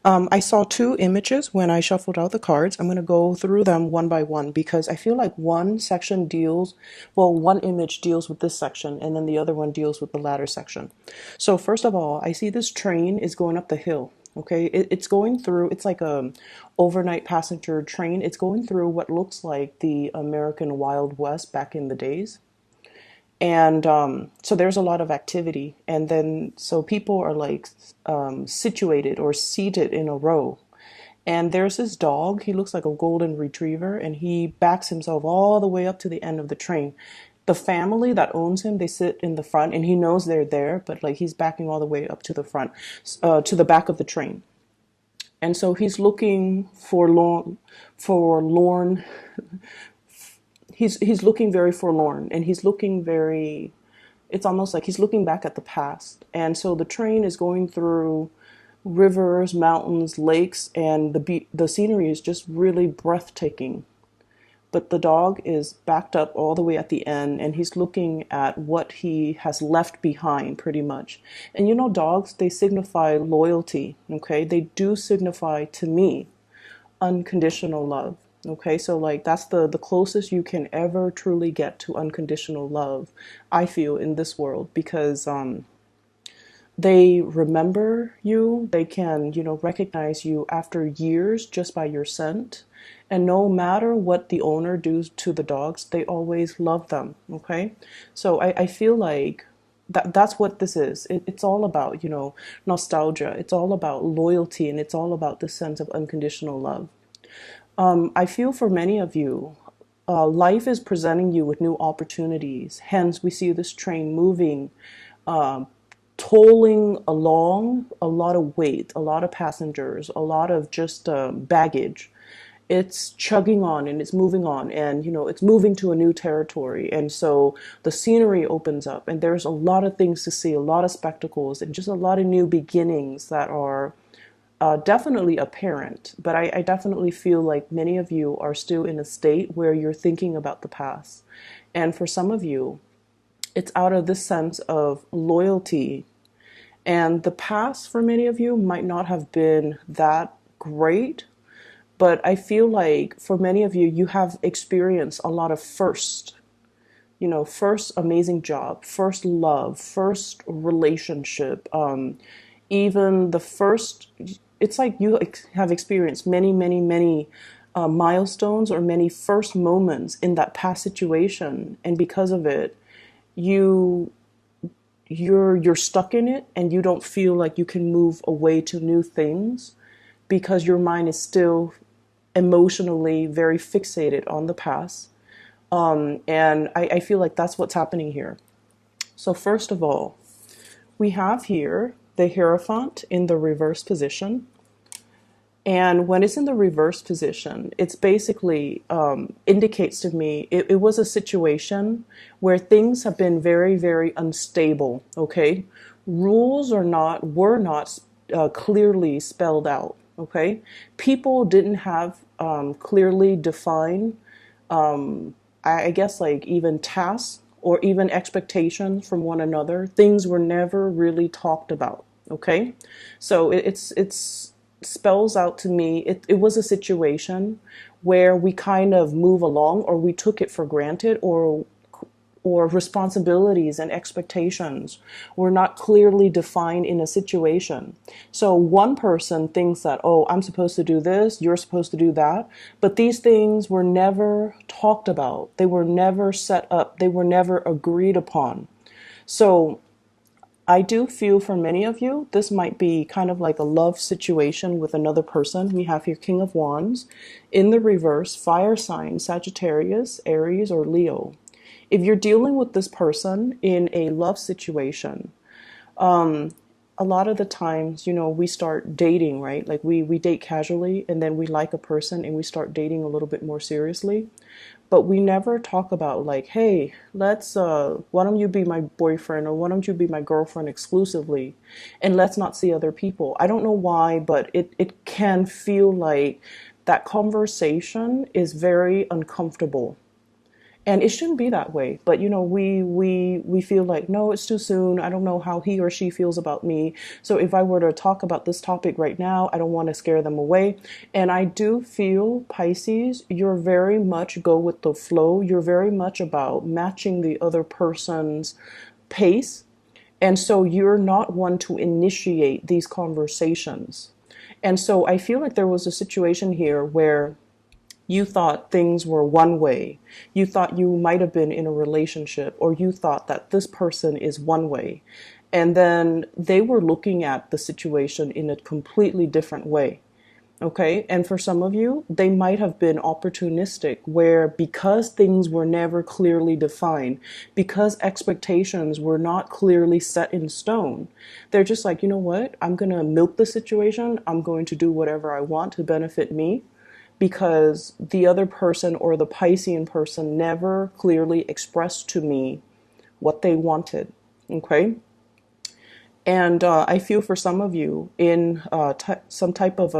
I saw two images when I shuffled out the cards. I'm going to go through them one by one because I feel like one section deals, well, one image deals with this section and then the other one deals with the latter section. So first of all, I see this train is going up the hill. Okay, it's going through, it's like a overnight passenger train. It's going through what looks like the American Wild West back in the days. And so there's a lot of activity. And then, so people are like situated or seated in a row. And there's this dog. He looks like a golden retriever, and he backs himself all the way up to the end of the train. The family that owns him, they sit in the front, and he knows they're there, but like he's backing all the way up to the front, to the back of the train. And so he's looking forlorn. He's looking very forlorn, and he's looking very. It's almost like he's looking back at the past. And so the train is going through rivers, mountains, lakes, and the scenery is just really breathtaking. But the dog is backed up all the way at the end, and he's looking at what he has left behind, pretty much. And you know, dogs, they signify loyalty, okay? They do signify, to me, unconditional love. Okay, so like that's the closest you can ever truly get to unconditional love, I feel, in this world, because they remember you. They can, recognize you after years just by your scent. And no matter what the owner does to the dogs, they always love them. Okay. So I feel like that's what this is. It's all about, nostalgia. It's all about loyalty, and it's all about the sense of unconditional love. I feel for many of you, life is presenting you with new opportunities. Hence, we see this train moving, um, tolling along a lot of weight, a lot of passengers, a lot of just baggage. It's chugging on and it's moving on, and it's moving to a new territory. And so the scenery opens up, and there's a lot of things to see, a lot of spectacles, and just a lot of new beginnings that are definitely apparent. But I definitely feel like many of you are still in a state where you're thinking about the past. And for some of you, it's out of this sense of loyalty. And the past for many of you might not have been that great, but I feel like for many of you, you have experienced a lot of first. First amazing job, first love, first relationship, even the first, it's like you have experienced many, many, many milestones or many first moments in that past situation. And because of it, you you're stuck in it, and you don't feel like you can move away to new things because your mind is still emotionally very fixated on the past. And I feel like that's what's happening here. So first of all, we have here the Hierophant in the reverse position. And when it's in the reverse position, it's basically indicates to me it was a situation where things have been very, very unstable. Okay, rules were not clearly spelled out. Okay, people didn't have clearly defined, I guess, like even tasks or even expectations from one another. Things were never really talked about. Okay, so it's spells out to me it was a situation where we kind of move along, or we took it for granted, or responsibilities and expectations were not clearly defined in a situation. So one person thinks that, oh, I'm supposed to do this, you're supposed to do that, but these things were never talked about. They were never set up. They were never agreed upon. So I do feel for many of you, this might be kind of like a love situation with another person. We have here King of Wands. In the reverse, fire sign, Sagittarius, Aries, or Leo. If you're dealing with this person in a love situation, a lot of the times, we start dating, right? Like we date casually, and then we like a person and we start dating a little bit more seriously. But we never talk about like, hey, let's why don't you be my boyfriend, or why don't you be my girlfriend exclusively, and let's not see other people. I don't know why, but it can feel like that conversation is very uncomfortable. And it shouldn't be that way, but you know, we feel like, no, it's too soon. I don't know how he or she feels about me. So if I were to talk about this topic right now, I don't want to scare them away. And I do feel, Pisces, you're very much go with the flow. You're very much about matching the other person's pace. And so you're not one to initiate these conversations. And so I feel like there was a situation here where you thought things were one way. You thought you might have been in a relationship, or you thought that this person is one way. And then they were looking at the situation in a completely different way. Okay. And for some of you, they might have been opportunistic, where because things were never clearly defined, because expectations were not clearly set in stone, they're just like, you know what? I'm going to milk the situation. I'm going to do whatever I want to benefit me, because the other person or the Piscean person never clearly expressed to me what they wanted. Okay. And I feel for some of you in some type of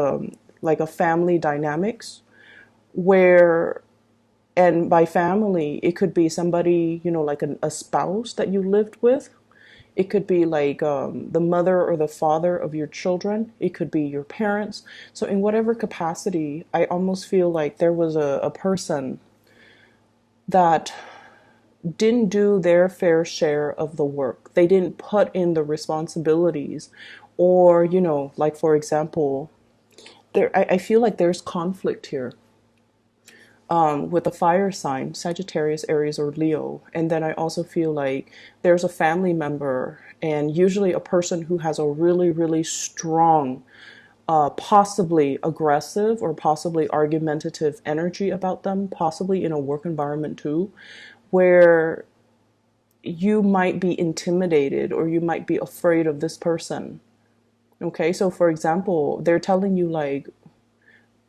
like a family dynamics where, and by family, it could be somebody, you know, like a spouse that you lived with. It could be like the mother or the father of your children. It could be your parents. So in whatever capacity, I almost feel like there was a person that didn't do their fair share of the work. They didn't put in the responsibilities. Or, you know, like for example, I feel like there's conflict here with a fire sign, Sagittarius, Aries, or Leo. And then I also feel like there's a family member, and usually a person who has a really, really strong, possibly aggressive or possibly argumentative energy about them, possibly in a work environment too, where you might be intimidated or you might be afraid of this person. Okay, so for example, they're telling you like,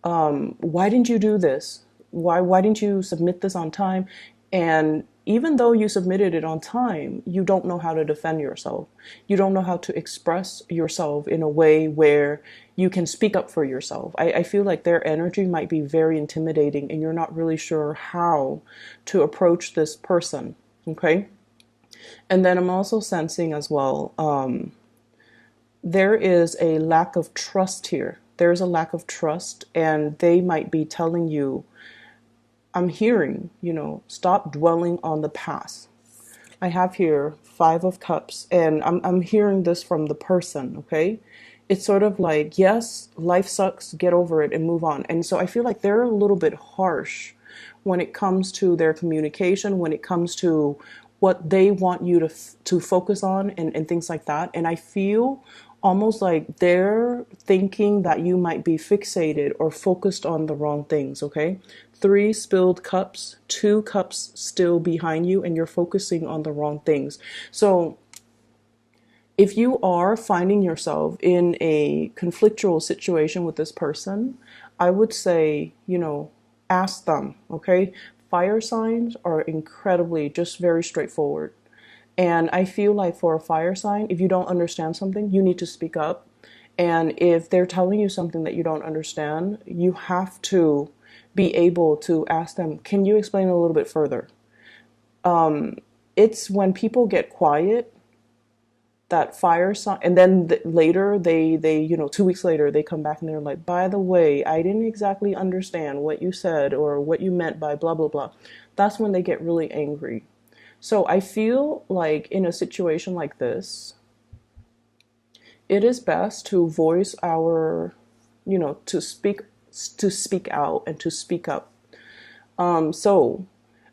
why didn't you do this? Why didn't you submit this on time? And even though you submitted it on time, you don't know how to defend yourself. You don't know how to express yourself in a way where you can speak up for yourself. I feel like their energy might be very intimidating, and you're not really sure how to approach this person. Okay. And then I'm also sensing as well, there is a lack of trust here. There's a lack of trust, and they might be telling you, I'm hearing, you know, stop dwelling on the past. I have here Five of Cups, and I'm hearing this from the person, okay? It's sort of like, yes, life sucks, get over it and move on. And so I feel like they're a little bit harsh when it comes to their communication, when it comes to what they want you to focus on, and things like that. And I feel almost like they're thinking that you might be fixated or focused on the wrong things, okay? Three spilled cups, two cups still behind you, and you're focusing on the wrong things. So if you are finding yourself in a conflictual situation with this person, I would say, you know, ask them, okay? Fire signs are incredibly just very straightforward. And I feel like for a fire sign, if you don't understand something, you need to speak up. And if they're telling you something that you don't understand, you have to be able to ask them, can you explain a little bit further? It's when people get quiet, that fire sign, and then later they, you know, 2 weeks later, they come back and they're like, by the way, I didn't exactly understand what you said or what you meant by blah, blah, blah. That's when they get really angry. So I feel like in a situation like this, it is best to voice our, you know, to speak out and to speak up. So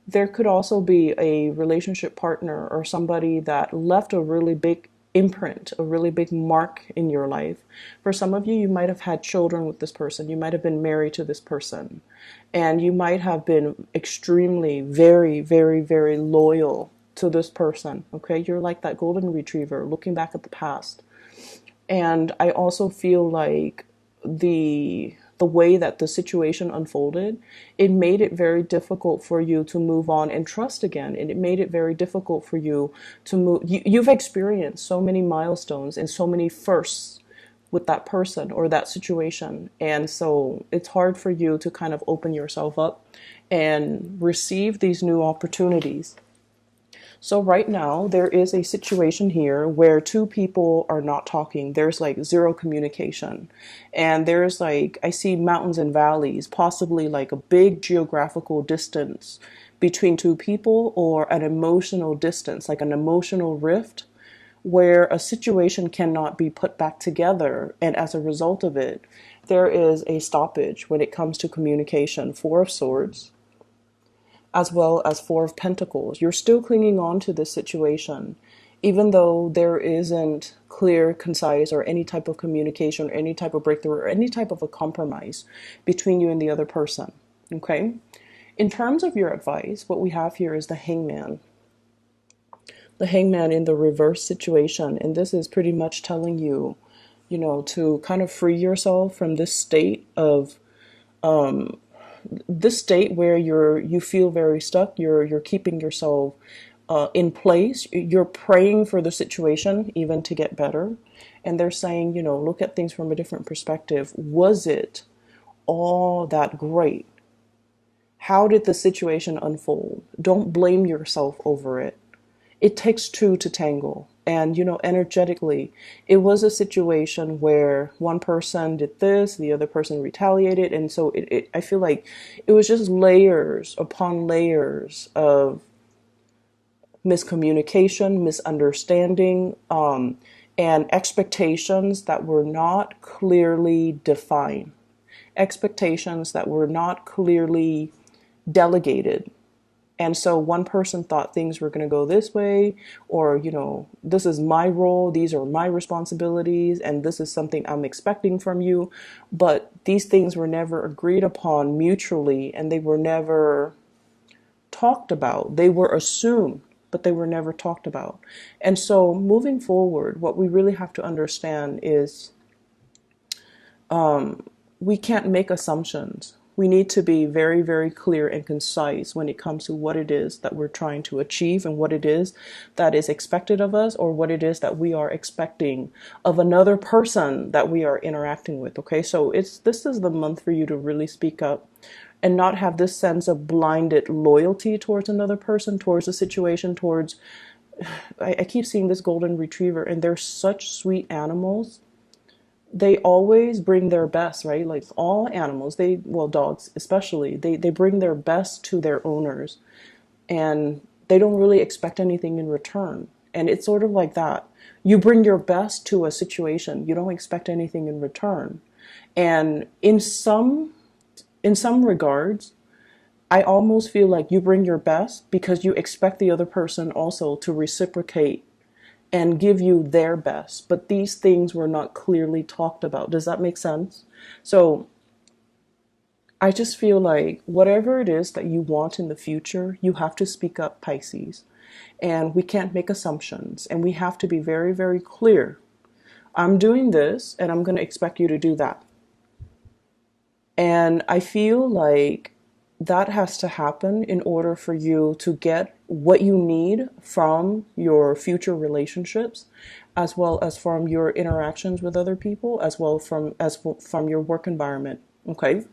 there could also be a relationship partner or somebody that left a really big imprint, a really big mark in your life. For some of you, you might have had children with this person. You might have been married to this person. And you might have been extremely, very, very, very loyal to this person. Okay, you're like that golden retriever looking back at the past. And I also feel like the way that the situation unfolded, it made it very difficult for you to move on and trust again. And it made it very difficult for you to move. You've experienced so many milestones and so many firsts with that person or that situation. And so it's hard for you to kind of open yourself up and receive these new opportunities. So right now there is a situation here where two people are not talking. There's like zero communication. And there's like, I see mountains and valleys, possibly like a big geographical distance between two people, or an emotional distance, like an emotional rift where a situation cannot be put back together. And as a result of it, there is a stoppage when it comes to communication. Four of Swords, as well as Four of Pentacles. You're still clinging on to this situation, even though there isn't clear, concise, or any type of communication, or any type of breakthrough, or any type of a compromise between you and the other person. Okay? In terms of your advice, what we have here is the Hangman. The Hangman in the reverse situation. And this is pretty much telling you, you know, to kind of free yourself from this state of where you feel very stuck. You're keeping yourself in place. You're praying for the situation even to get better. And they're saying, you know, look at things from a different perspective. Was it all that great? How did the situation unfold? Don't blame yourself over it. It takes two to tangle. And, you know, energetically, it was a situation where one person did this, the other person retaliated. And so I feel like it was just layers upon layers of miscommunication, misunderstanding, and expectations that were not clearly defined, expectations that were not clearly delegated. And so one person thought things were going to go this way, or, you know, this is my role, these are my responsibilities, and this is something I'm expecting from you. But these things were never agreed upon mutually, and they were never talked about. They were assumed, but they were never talked about. And so moving forward, what we really have to understand is we can't make assumptions. We need to be very, very clear and concise when it comes to what it is that we're trying to achieve, and what it is that is expected of us, or what it is that we are expecting of another person that we are interacting with. Okay, so this is the month for you to really speak up and not have this sense of blinded loyalty towards another person, towards a situation, towards, I keep seeing this golden retriever, and they're such sweet animals. They always bring their best, right? Like all animals, well, dogs especially, they bring their best to their owners, and they don't really expect anything in return. And it's sort of like that. You bring your best to a situation, you don't expect anything in return. And in some regards, I almost feel like you bring your best because you expect the other person also to reciprocate and give you their best. But these things were not clearly talked about. Does that make sense? So I just feel like whatever it is that you want in the future, you have to speak up, Pisces. And we can't make assumptions. And we have to be very, very clear. I'm doing this, and I'm going to expect you to do that. And I feel like that has to happen in order for you to get what you need from your future relationships, as well as from your interactions with other people, as well from your work environment. Okay.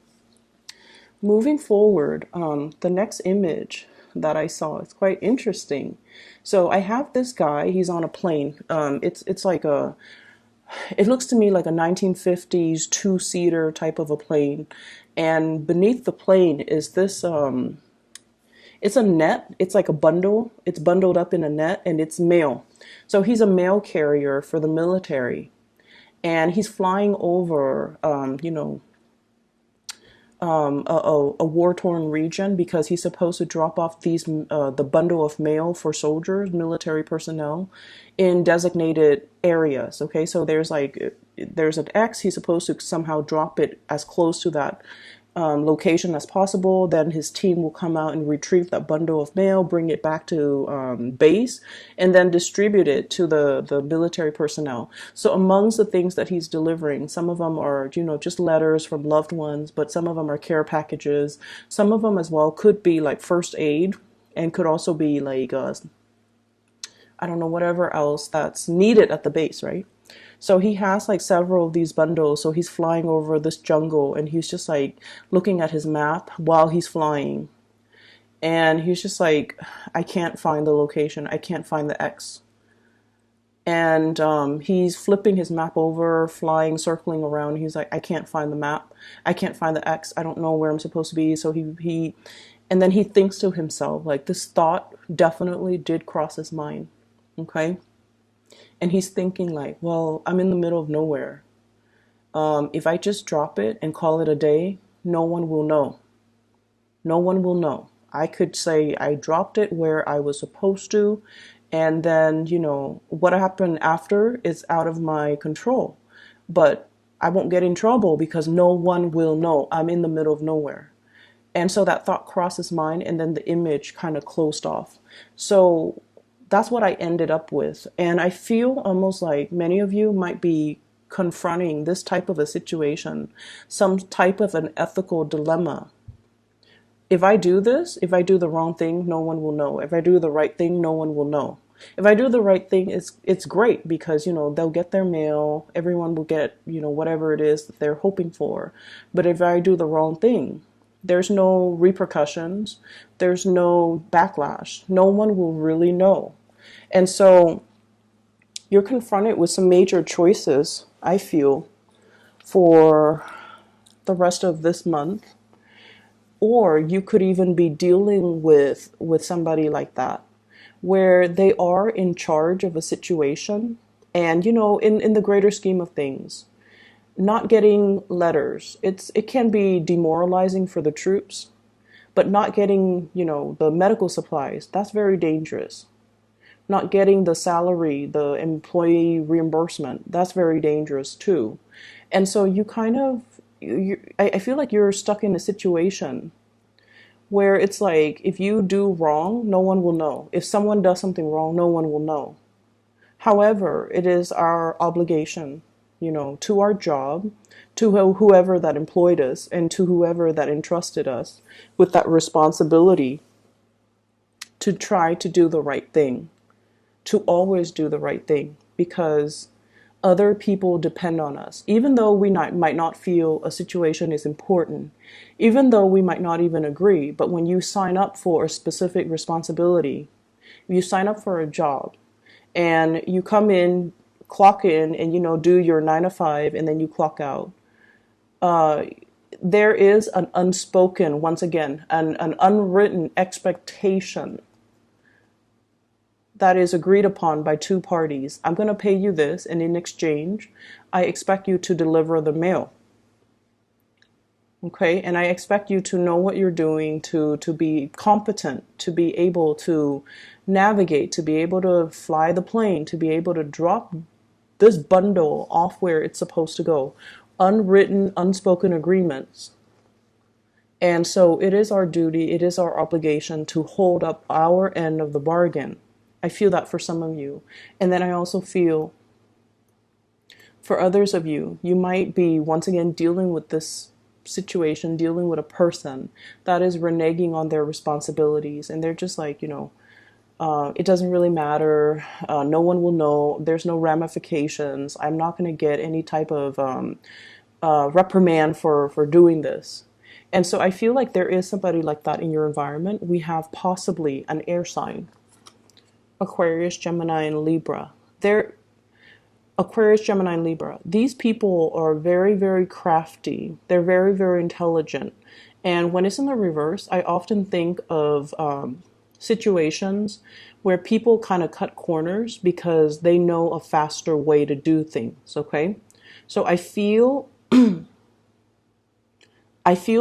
Moving forward, the next image that I saw, it's quite interesting. So I have this guy. He's on a plane. It's like it looks to me like a 1950s two-seater type of a plane. And beneath the plane is this, it's a net. It's like a bundle. It's bundled up in a net, and it's mail. So he's a mail carrier for the military. And he's flying over, a war-torn region, because he's supposed to drop off the bundle of mail for soldiers, military personnel, in designated areas. Okay, so there's an X. He's supposed to somehow drop it as close to that location as possible. Then his team will come out and retrieve that bundle of mail, bring it back to base, and then distribute it to the military personnel. So amongst the things that he's delivering, some of them are, just letters from loved ones, but some of them are care packages. Some of them as well could be like first aid, and could also be like, I don't know, whatever else that's needed at the base, right? So he has like several of these bundles. So he's flying over this jungle and he's just like looking at his map while he's flying. And he's just like, I can't find the location. I can't find the X. And he's flipping his map over, flying, circling around. He's like, I can't find the map. I can't find the X. I don't know where I'm supposed to be. So and then he thinks to himself, like, this thought definitely did cross his mind. Okay. And he's thinking like, well, I'm in the middle of nowhere. If I just drop it and call it a day, no one will know. No one will know. I could say I dropped it where I was supposed to, and then, what happened after is out of my control. But I won't get in trouble because no one will know. I'm in the middle of nowhere. And so that thought crossed his mind, and then the image kind of closed off. So that's what I ended up with. And I feel almost like many of you might be confronting this type of a situation, some type of an ethical dilemma. If I do this, if I do the wrong thing, no one will know. If I do the right thing, no one will know. If I do the right thing, it's great because, they'll get their mail. Everyone will get, whatever it is that they're hoping for. But if I do the wrong thing, there's no repercussions. There's no backlash. No one will really know. And so you're confronted with some major choices, I feel, for the rest of this month. Or you could even be dealing with somebody like that, where they are in charge of a situation. And, in the greater scheme of things, not getting letters, it can be demoralizing for the troops, but not getting, the medical supplies, that's very dangerous. Not getting the salary, the employee reimbursement, that's very dangerous too. And so you kind of, I feel like you're stuck in a situation where it's like, if you do wrong, no one will know. If someone does something wrong, no one will know. However, it is our obligation, to our job, to whoever that employed us, and to whoever that entrusted us with that responsibility to try to do the right thing, to always do the right thing, because other people depend on us. Even though we might not feel a situation is important, even though we might not even agree, but when you sign up for a specific responsibility, you sign up for a job, and you come in, clock in, and do your 9 to 5, and then you clock out. There is an unspoken, once again, an unwritten expectation that is agreed upon by two parties. I'm going to pay you this, and in exchange, I expect you to deliver the mail. Okay, and I expect you to know what you're doing, to be competent, to be able to navigate, to be able to fly the plane, to be able to drop this bundle off where it's supposed to go. Unwritten, unspoken agreements. And so it is our duty, it is our obligation to hold up our end of the bargain. I feel that for some of you. And then I also feel for others of you, you might be once again dealing with this situation, dealing with a person that is reneging on their responsibilities. And they're just like, it doesn't really matter. No one will know. There's no ramifications. I'm not going to get any type of reprimand for doing this. And so I feel like there is somebody like that in your environment. We have possibly an air sign. Aquarius, Gemini, and Libra. Aquarius, Gemini, and Libra. These people are very, very crafty. They're very, very intelligent. And when it's in the reverse, I often think of situations where people kind of cut corners because they know a faster way to do things. Okay, so I feel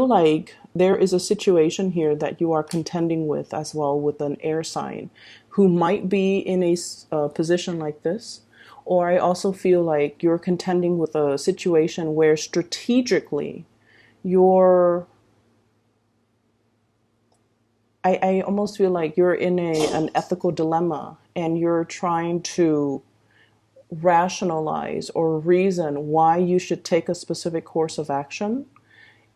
like there is a situation here that you are contending with as well, with an air sign who might be in a position like this. Or I also feel like you're contending with a situation where strategically I almost feel like you're in an ethical dilemma, and you're trying to rationalize or reason why you should take a specific course of action,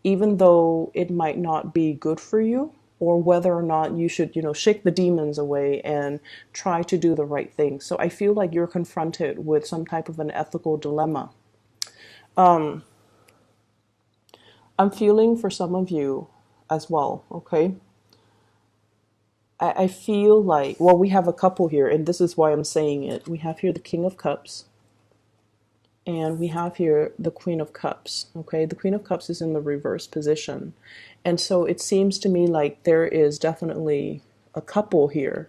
even though it might not be good for you, or whether or not you should, shake the demons away and try to do the right thing. So I feel like you're confronted with some type of an ethical dilemma. I'm feeling for some of you as well, okay? I feel like, well, we have a couple here, and this is why I'm saying it. We have here the King of Cups, and we have here the Queen of Cups, okay? The Queen of Cups is in the reverse position. And so it seems to me like there is definitely a couple here,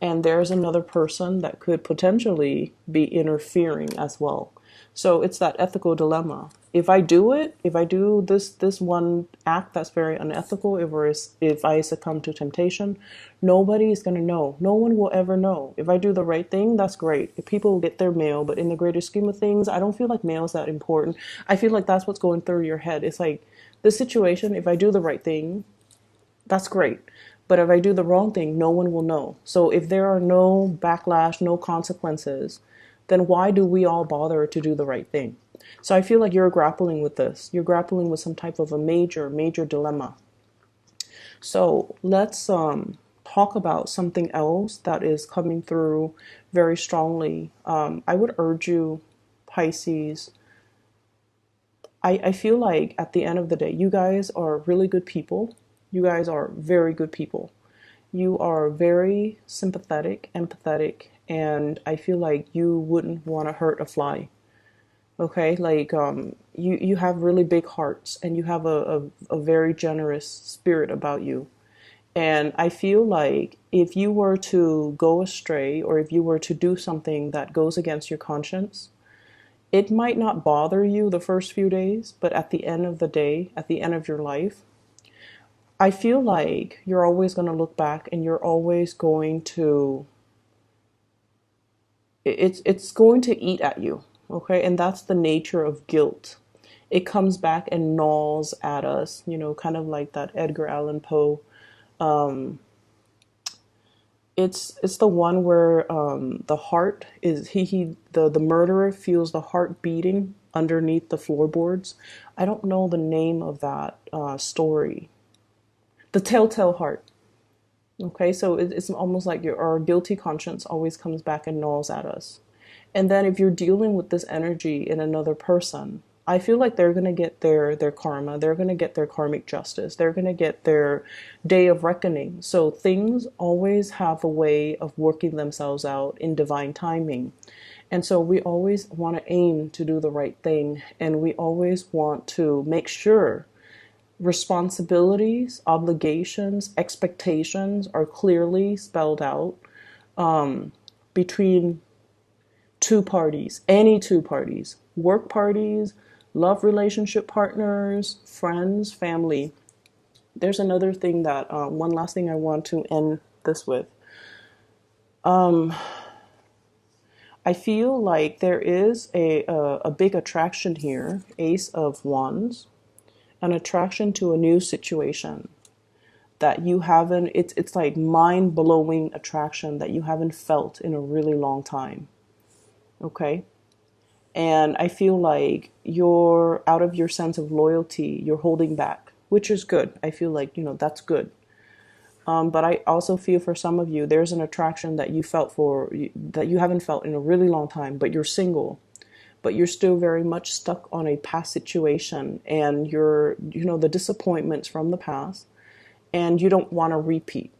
and there's another person that could potentially be interfering as well. So it's that ethical dilemma. If I do it, if I do this one act that's very unethical, if I succumb to temptation, nobody is going to know. No one will ever know. If I do the right thing, that's great. If people get their mail, but in the greater scheme of things, I don't feel like mail is that important. I feel like that's what's going through your head. It's like the situation, if I do the right thing, that's great. But if I do the wrong thing, no one will know. So if there are no backlash, no consequences, then why do we all bother to do the right thing? So I feel like you're grappling with this. You're grappling with some type of a major, major dilemma. So let's talk about something else that is coming through very strongly. I would urge you, Pisces. I feel like at the end of the day, you guys are really good people. You guys are very good people. You are very sympathetic, empathetic, and I feel like you wouldn't want to hurt a fly. Okay, like you have really big hearts, and you have a very generous spirit about you. And I feel like if you were to go astray, or if you were to do something that goes against your conscience, it might not bother you the first few days, but at the end of the day, at the end of your life, I feel like you're always going to look back, and you're always going to, it's going to eat at you, okay? And that's the nature of guilt. It comes back and gnaws at us, kind of like that Edgar Allan Poe. It's the one where the heart is, the murderer feels the heart beating underneath the floorboards. I don't know the name of that story. The Telltale Heart. Okay, so it's almost like our guilty conscience always comes back and gnaws at us. And then if you're dealing with this energy in another person, I feel like they're going to get their karma. They're going to get their karmic justice. They're going to get their day of reckoning. So things always have a way of working themselves out in divine timing. And so we always want to aim to do the right thing. And we always want to make sure responsibilities, obligations, expectations are clearly spelled out between two parties, any two parties, work parties, love relationship partners, friends, family. There's another thing that, one last thing I want to end this with. I feel like there is a big attraction here, Ace of Wands, an attraction to a new situation that you haven't, it's like mind-blowing attraction that you haven't felt in a really long time. Okay? And I feel like you're out of your sense of loyalty, you're holding back, which is good. I feel like, that's good. But I also feel for some of you, there's an attraction that you felt that you haven't felt in a really long time, but you're single, but you're still very much stuck on a past situation, and you're, the disappointments from the past, and you don't want to repeat.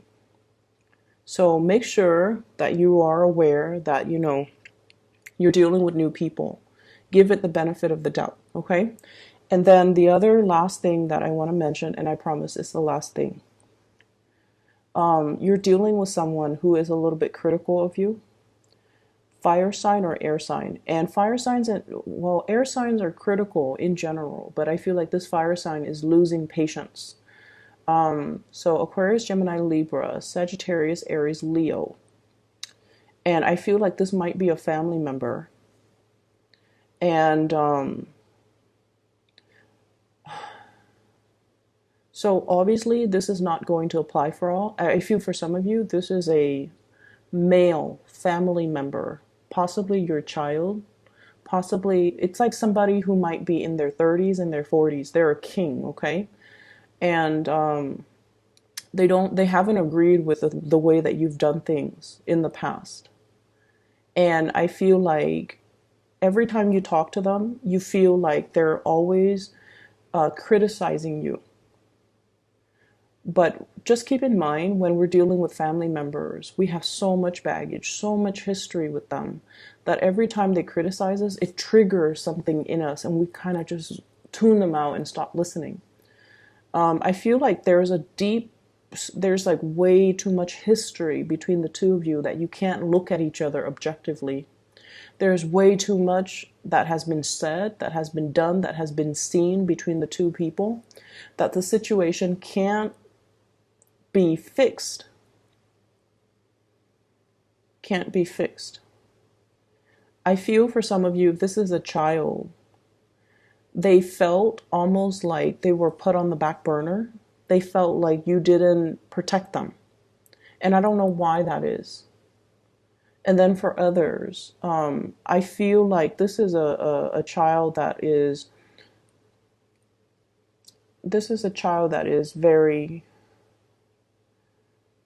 So make sure that you are aware that, you're dealing with new people. Give it the benefit of the doubt, okay? And then the other last thing that I want to mention, and I promise it's the last thing. You're dealing with someone who is a little bit critical of you. Fire sign or air sign. And fire signs, air signs are critical in general, but I feel like this fire sign is losing patience. So Aquarius, Gemini, Libra, Sagittarius, Aries, Leo. And I feel like this might be a family member. And so obviously this is not going to apply for all. I feel for some of you, this is a male family member, possibly your child, possibly it's like somebody who might be in their 30s and their 40s. They're a king, okay? And They haven't agreed with the way that you've done things in the past. And I feel like every time you talk to them, you feel like they're always criticizing you. But just keep in mind, when we're dealing with family members, we have so much baggage, so much history with them, that every time they criticize us, it triggers something in us and we kind of just tune them out and stop listening. I feel like there's like way too much history between the two of you that you can't look at each other objectively. There's way too much that has been said, that has been done, that has been seen between the two people, that the situation can't be fixed. Can't be fixed. I feel for some of you, if this is a child, they felt almost like they were put on the back burner. They felt like you didn't protect them. And I don't know why that is. And then for others, I feel like this is a child that is very,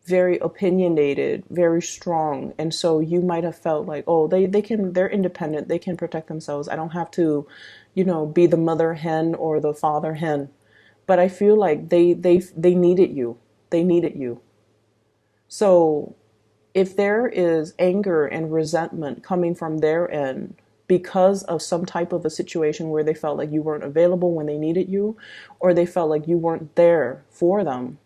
very opinionated, very strong. And so you might have felt like, oh, they're independent, they can protect themselves. I don't have to, be the mother hen or the father hen. But I feel like they needed you. They needed you. So if there is anger and resentment coming from their end because of some type of a situation where they felt like you weren't available when they needed you, or they felt like you weren't there for them,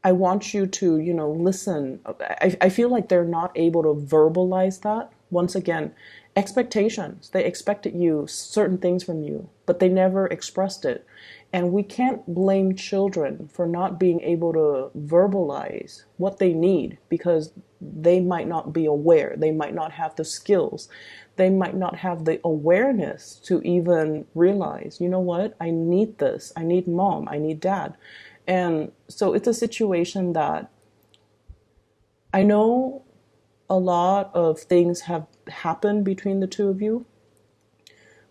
I want you to, listen. I feel like they're not able to verbalize that. Once again, expectations. They expected certain things from you, but they never expressed it. And we can't blame children for not being able to verbalize what they need because they might not be aware. They might not have the skills. They might not have the awareness to even realize, you know what, I need this. I need mom. I need dad. And so it's a situation that I know a lot of things have happened between the two of you,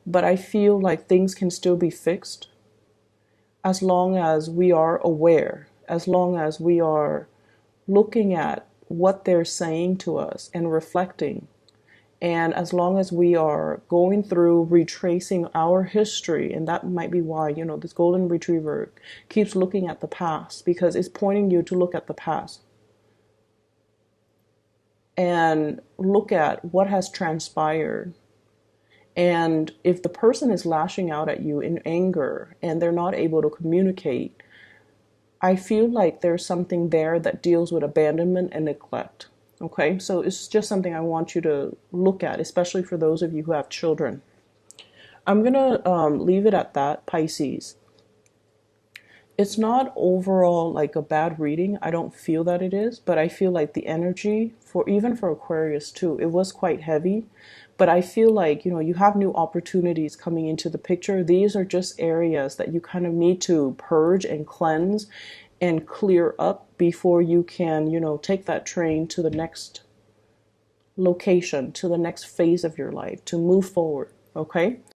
but I feel like things can still be fixed as long as we are aware, as long as we are looking at what they're saying to us and reflecting, and as long as we are going through retracing our history. And that might be why, this golden retriever keeps looking at the past, because it's pointing you to look at the past and look at what has transpired. And if the person is lashing out at you in anger and they're not able to communicate, I feel like there's something there that deals with abandonment and neglect. Okay, so it's just something I want you to look at, especially for those of you who have children. I'm going to leave it at that, Pisces. It's not overall like a bad reading. I don't feel that it is, but I feel like the energy, even for Aquarius too, it was quite heavy. But I feel like, you have new opportunities coming into the picture. These are just areas that you kind of need to purge and cleanse and clear up before you can, take that train to the next location, to the next phase of your life, to move forward. Okay?